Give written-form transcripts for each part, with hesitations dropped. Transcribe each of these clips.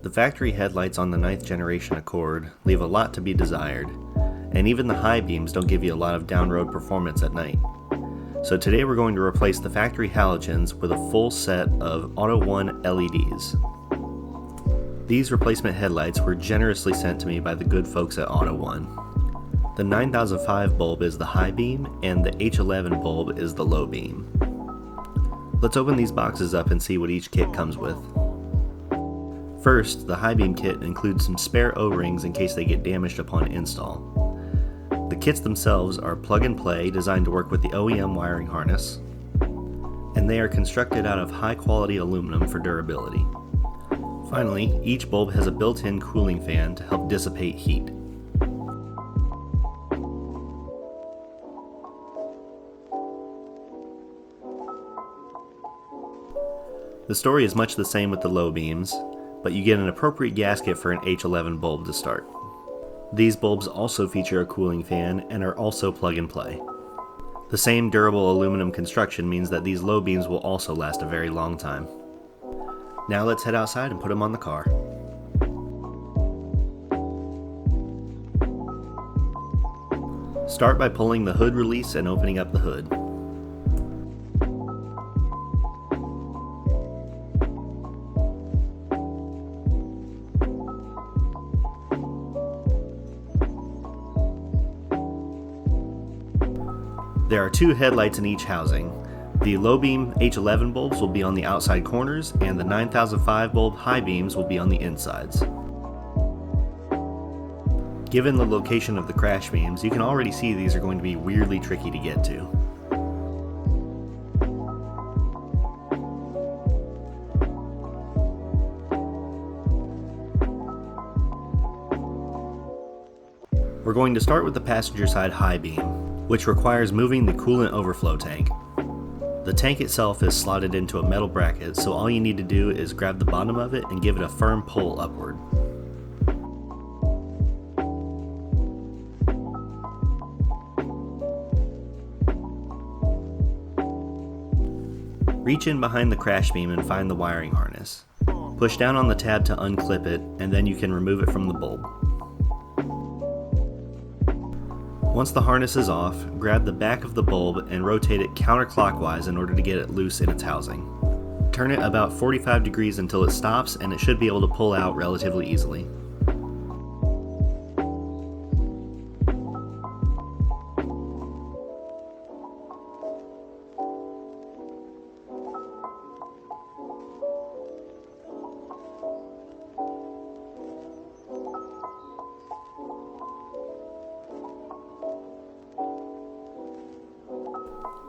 The factory headlights on the 9th generation Accord leave a lot to be desired, and even the high beams don't give you a lot of down-road performance at night. So today we're going to replace the factory halogens with a full set of AutoOne LEDs. These replacement headlights were generously sent to me by the good folks at AutoOne. The 9005 bulb is the high beam, and the H11 bulb is the low beam. Let's open these boxes up and see what each kit comes with. First, the high beam kit includes some spare O-rings in case they get damaged upon install. The kits themselves are plug and play, designed to work with the OEM wiring harness, and they are constructed out of high quality aluminum for durability. Finally, each bulb has a built-in cooling fan to help dissipate heat. The story is much the same with the low beams, but you get an appropriate gasket for an H11 bulb to start. These bulbs also feature a cooling fan and are also plug and play. The same durable aluminum construction means that these low beams will also last a very long time. Now let's head outside and put them on the car. Start by pulling the hood release and opening up the hood. There are two headlights in each housing. The low beam H11 bulbs will be on the outside corners, and the 9005 bulb high beams will be on the insides. Given the location of the crash beams, you can already see these are going to be weirdly tricky to get to. We're going to start with the passenger side high beam, which requires moving the coolant overflow tank. The tank itself is slotted into a metal bracket, so all you need to do is grab the bottom of it and give it a firm pull upward. Reach in behind the crash beam and find the wiring harness. Push down on the tab to unclip it, and then you can remove it from the bulb. Once the harness is off, grab the back of the bulb and rotate it counterclockwise in order to get it loose in its housing. Turn it about 45 degrees until it stops, and it should be able to pull out relatively easily.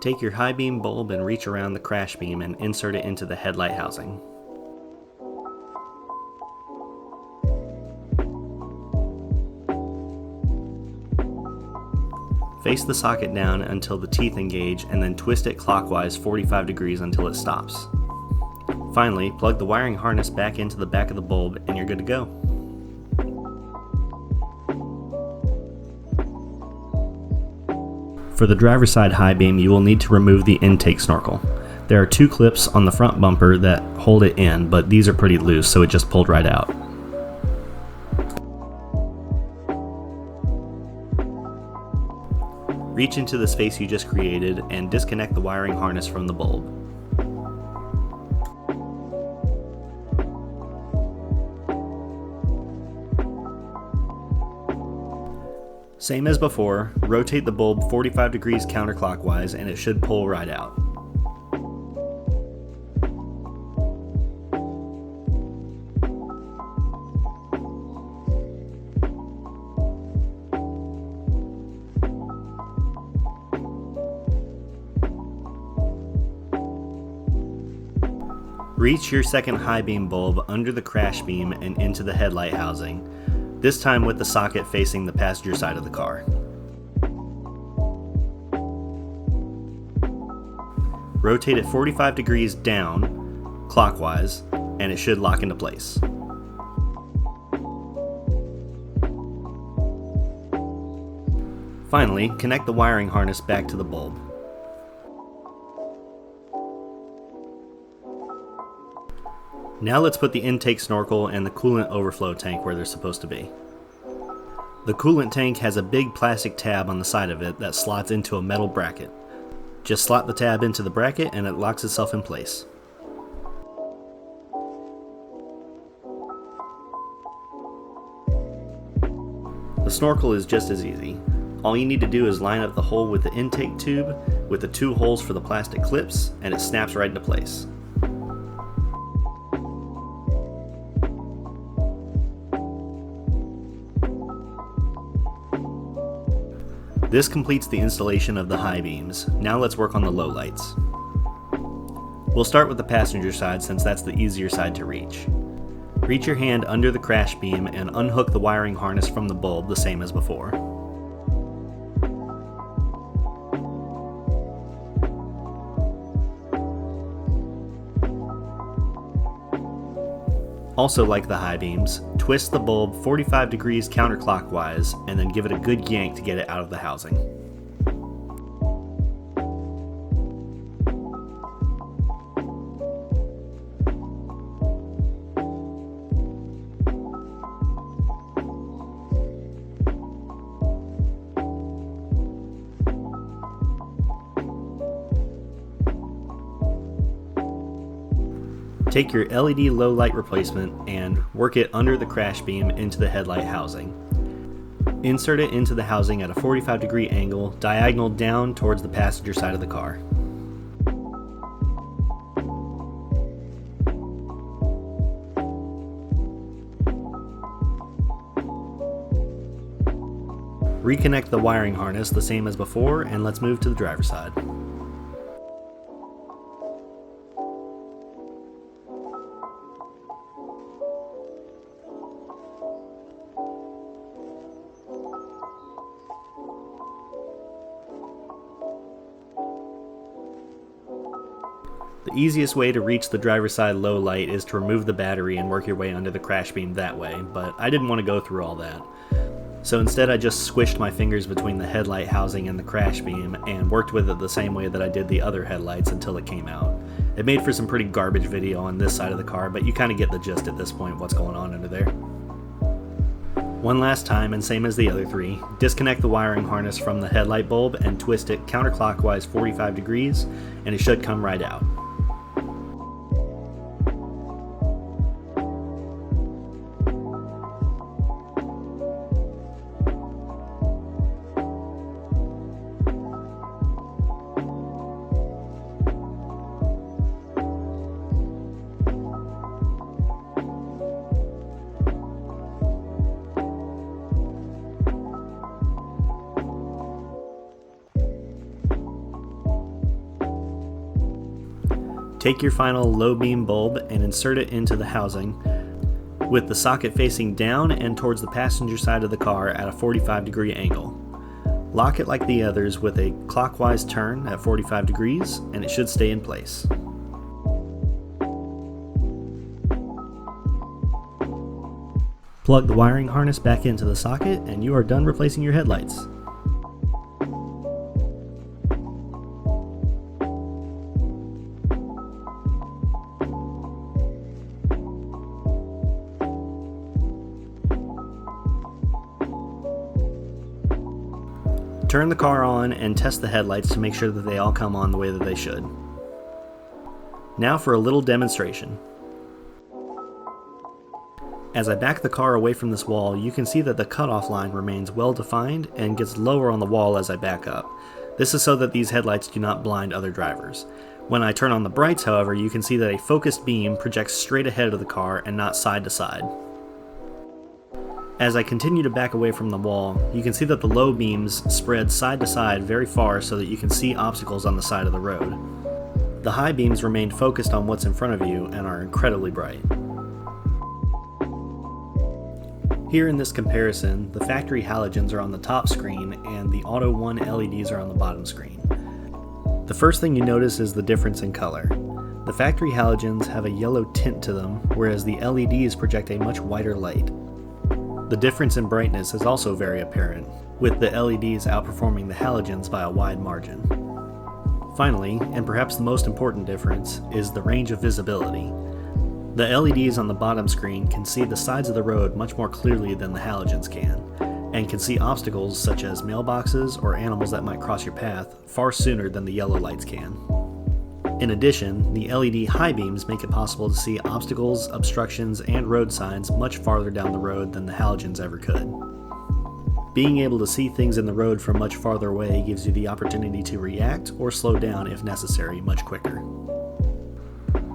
Take your high beam bulb and reach around the crash beam and insert it into the headlight housing. Face the socket down until the teeth engage, and then twist it clockwise 45 degrees until it stops. Finally, plug the wiring harness back into the back of the bulb and you're good to go. For the driver's side high beam, you will need to remove the intake snorkel. There are two clips on the front bumper that hold it in, but these are pretty loose, so it just pulled right out. Reach into the space you just created and disconnect the wiring harness from the bulb. Same as before, rotate the bulb 45 degrees counterclockwise and it should pull right out. Reach your second high beam bulb under the crash beam and into the headlight housing, this time with the socket facing the passenger side of the car. Rotate it 45 degrees down, clockwise, and it should lock into place. Finally, connect the wiring harness back to the bulb. Now let's put the intake snorkel and the coolant overflow tank where they're supposed to be. The coolant tank has a big plastic tab on the side of it that slots into a metal bracket. Just slot the tab into the bracket and it locks itself in place. The snorkel is just as easy. All you need to do is line up the hole with the intake tube with the 2 holes for the plastic clips, and it snaps right into place. This completes the installation of the high beams. Now let's work on the low lights. We'll start with the passenger side since that's the easier side to reach. Reach your hand under the crash beam and unhook the wiring harness from the bulb the same as before. Also, like the high beams, twist the bulb 45 degrees counterclockwise and then give it a good yank to get it out of the housing. Take your LED low light replacement and work it under the crash beam into the headlight housing. Insert it into the housing at a 45-degree angle, diagonal down towards the passenger side of the car. Reconnect the wiring harness the same as before, and let's move to the driver's side. The easiest way to reach the driver's side low light is to remove the battery and work your way under the crash beam that way, but I didn't want to go through all that. So instead I just squished my fingers between the headlight housing and the crash beam and worked with it the same way that I did the other headlights until it came out. It made for some pretty garbage video on this side of the car, but you kind of get the gist at this point what's going on under there. One last time, and same as the other 3, disconnect the wiring harness from the headlight bulb and twist it counterclockwise 45 degrees, and it should come right out. Take your final low beam bulb and insert it into the housing with the socket facing down and towards the passenger side of the car at a 45-degree angle. Lock it like the others with a clockwise turn at 45 degrees and it should stay in place. Plug the wiring harness back into the socket and you are done replacing your headlights. Turn the car on and test the headlights to make sure that they all come on the way that they should. Now for a little demonstration. As I back the car away from this wall, you can see that the cutoff line remains well defined and gets lower on the wall as I back up. This is so that these headlights do not blind other drivers. When I turn on the brights, however, you can see that a focused beam projects straight ahead of the car and not side to side. As I continue to back away from the wall, you can see that the low beams spread side to side very far so that you can see obstacles on the side of the road. The high beams remain focused on what's in front of you and are incredibly bright. Here in this comparison, the factory halogens are on the top screen and the AutoOne LEDs are on the bottom screen. The first thing you notice is the difference in color. The factory halogens have a yellow tint to them, whereas the LEDs project a much whiter light. The difference in brightness is also very apparent, with the LEDs outperforming the halogens by a wide margin. Finally, and perhaps the most important difference, is the range of visibility. The LEDs on the bottom screen can see the sides of the road much more clearly than the halogens can, and can see obstacles such as mailboxes or animals that might cross your path far sooner than the yellow lights can. In addition, the LED high beams make it possible to see obstacles, obstructions, and road signs much farther down the road than the halogens ever could. Being able to see things in the road from much farther away gives you the opportunity to react or slow down if necessary much quicker.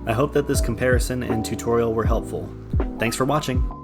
I hope that this comparison and tutorial were helpful. Thanks for watching!